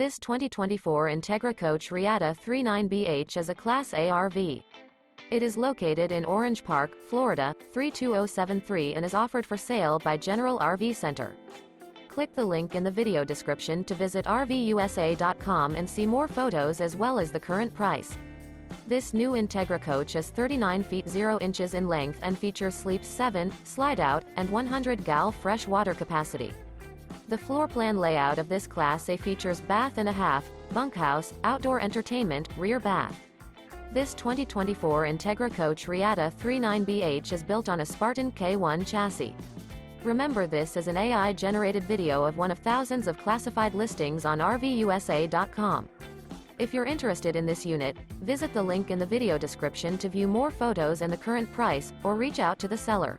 This 2024 Entegra Coach Reatta 39BH is a Class A RV. It is located in Orange Park, Florida, 32073 and is offered for sale by General RV Center. Click the link in the video description to visit RVUSA.com and see more photos as well as the current price. This new Entegra Coach is 39 feet 0 inches in length and features Sleep 7, Slideout, and 100 gal fresh water capacity. The floor plan layout of this Class A features bath and a half, bunkhouse, outdoor entertainment, rear bath. This 2024 Entegra Coach Reatta 39BH is built on a Spartan K1 chassis. Remember, this is an AI-generated video of one of thousands of classified listings on RVUSA.com. If you're interested in this unit, visit the link in the video description to view more photos and the current price, or reach out to the seller.